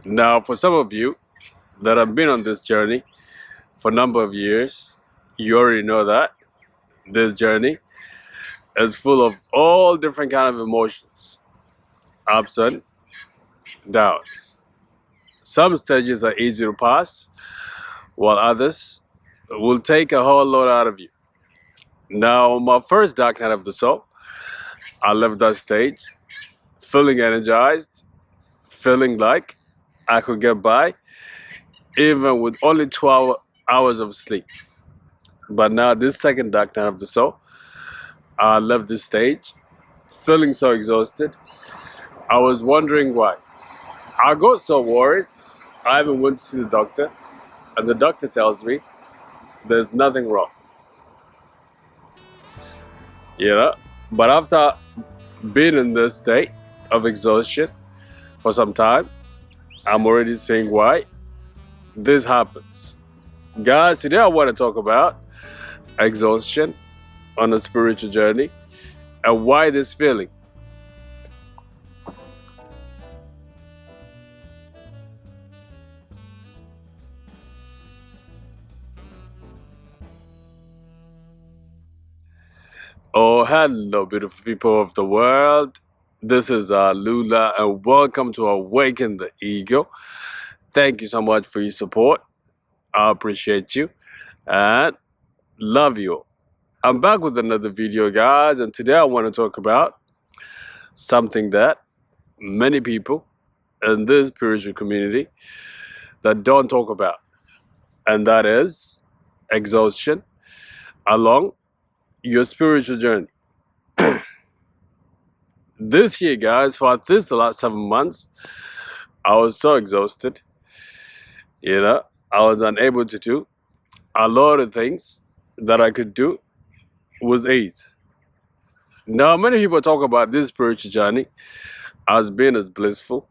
Now, for some of you that have been on this journey for a number of years, you already know that this journey is full of all different kind of emotions, ups and downs. Some stages are easy to pass, while others will take a whole lot out of you. Now, my first dark night of the soul, I left that stage feeling energized, feeling like I could get by even with only 12 hours of sleep. But now, this second dark night of the soul, I left this stage feeling so exhausted. I was wondering why. I got so worried. I even went to see the doctor, and the doctor tells me there's nothing wrong. You know? But after being in this state of exhaustion for some time, I'm already seeing why this happens. Guys, today I want to talk about exhaustion on a spiritual journey and why this feeling. Oh, hello, beautiful people of the world. This is Lula, and welcome to Awaken the Ego. Thank you so much for your support. I appreciate you and love you. I'm back with another video, guys, and today I want to talk about something that many people in this spiritual community that don't talk about, and that is exhaustion along your spiritual journey. This year, guys, for at least the last 7 months, I was so exhausted. I was unable to do a lot of things that I could do with ease. Now, many people talk about this spiritual journey as being as blissful,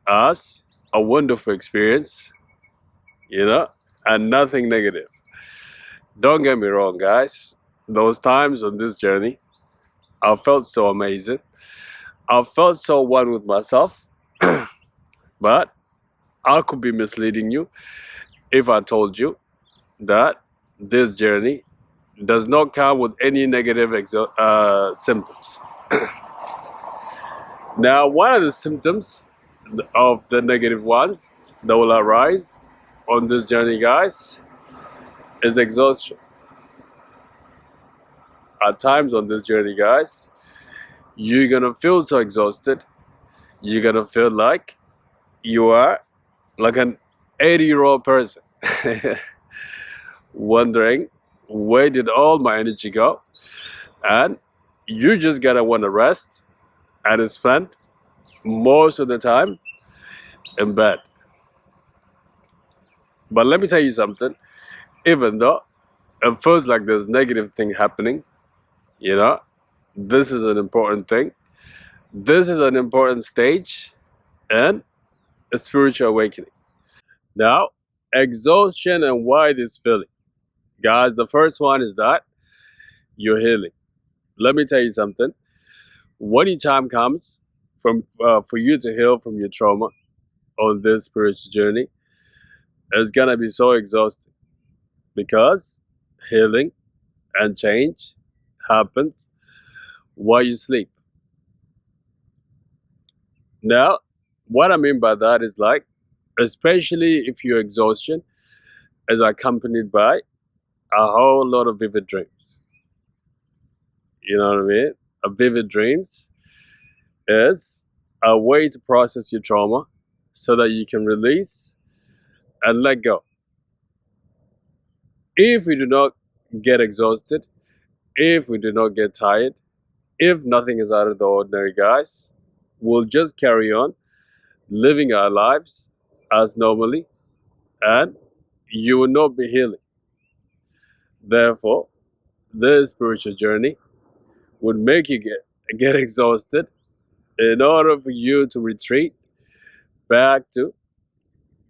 as a wonderful experience, and nothing negative. Don't get me wrong, guys. Those times on this journey, I felt so amazing. I felt so one with myself, but I could be misleading you if I told you that this journey does not come with any negative symptoms. Now, one of the symptoms of the negative ones that will arise on this journey, guys, is exhaustion. At times on this journey, guys, you're gonna feel so exhausted. You're gonna feel like you are like an 80-year-old person, wondering where did all my energy go, and you just gotta want to rest and spend most of the time in bed. But let me tell you something. Even though it feels like there's negative thing happening, this is an important thing. This is an important stage and a spiritual awakening. Now, exhaustion and why this feeling. Guys, the first one is that you're healing. Let me tell you something. When your time comes for you to heal from your trauma on this spiritual journey, it's gonna be so exhausting because healing and change happens while you sleep. Now, what I mean by that is like, especially if your exhaustion is accompanied by a whole lot of vivid dreams. You know what I mean? A vivid dreams is a way to process your trauma so that you can release and let go. If we do not get exhausted, if we do not get tired, if nothing is out of the ordinary, guys, we'll just carry on living our lives as normally, and you will not be healing. Therefore, this spiritual journey would make you get exhausted in order for you to retreat back to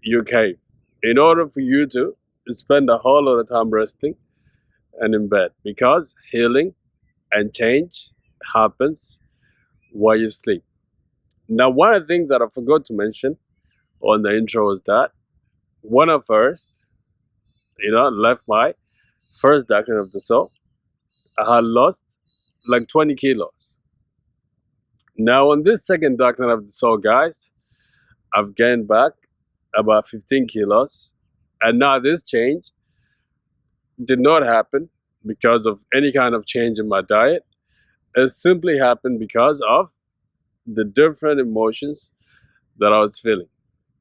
your cave, in order for you to spend a whole lot of time resting and in bed, because healing and change happens while you sleep. Now, one of the things that I forgot to mention on the intro is that when I first, left my first darkening of the soul, I had lost like 20 kilos. Now on this second darkening of the soul, guys, I've gained back about 15 kilos. And now this change did not happen because of any kind of change in my diet. It simply happened because of the different emotions that I was feeling.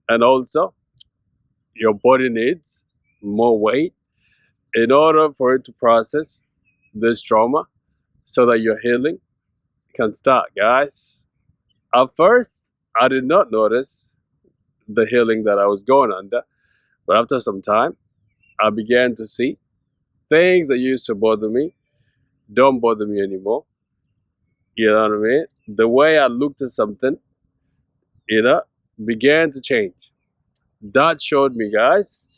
And also, your body needs more weight in order for it to process this trauma so that your healing can start, guys. At first, I did not notice the healing that I was going under, but after some time, I began to see things that used to bother me don't bother me anymore. You know what I mean? The way I looked at something, you know, began to change. That showed me, guys,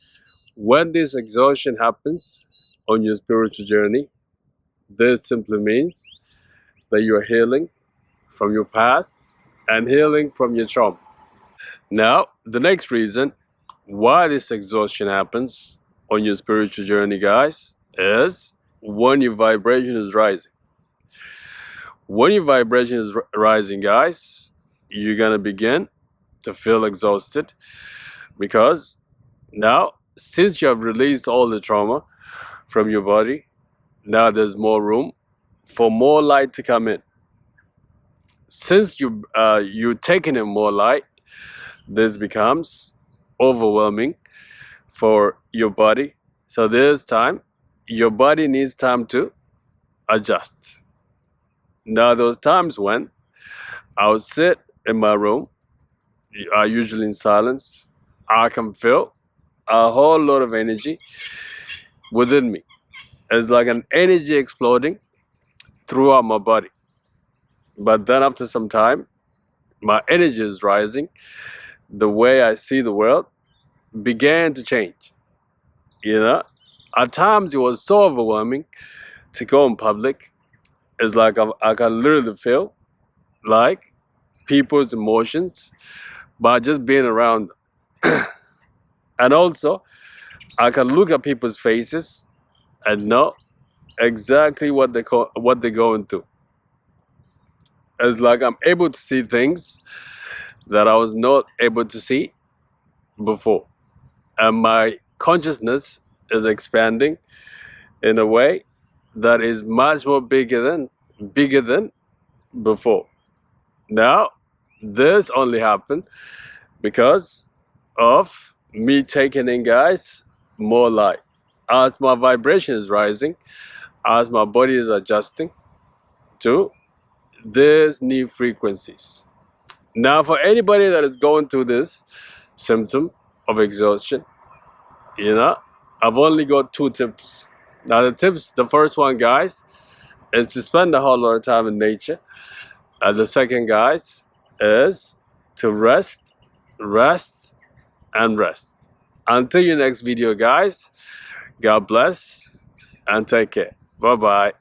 when this exhaustion happens on your spiritual journey, this simply means that you are healing from your past and healing from your trauma. Now, the next reason why this exhaustion happens on your spiritual journey, guys, is when your vibration is rising. When your vibration is rising, guys, you're gonna begin to feel exhausted because now, since you have released all the trauma from your body, now there's more room for more light to come in. Since you're taking in more light, this becomes overwhelming for your body. So there's time. Your body needs time to adjust. Now, those times when I'll sit in my room, usually in silence, I can feel a whole lot of energy within me. It's like an energy exploding throughout my body. But then after some time, my energy is rising. The way I see the world began to change. You know, at times it was so overwhelming to go in public. It's like I can literally feel like people's emotions by just being around them. And also, I can look at people's faces and know exactly what they're going through. It's like I'm able to see things that I was not able to see before. And my consciousness is expanding in a way that is much more bigger than before. Now, this only happened because of me taking in, guys, more light. As my vibration is rising, as my body is adjusting to these new frequencies. Now, for anybody that is going through this symptom of exhaustion, I've only got 2 tips. Now, the first one, guys, is to spend a whole lot of time in nature. And the second, guys, is to rest, rest, and rest. Until your next video, guys, God bless and take care. Bye-bye.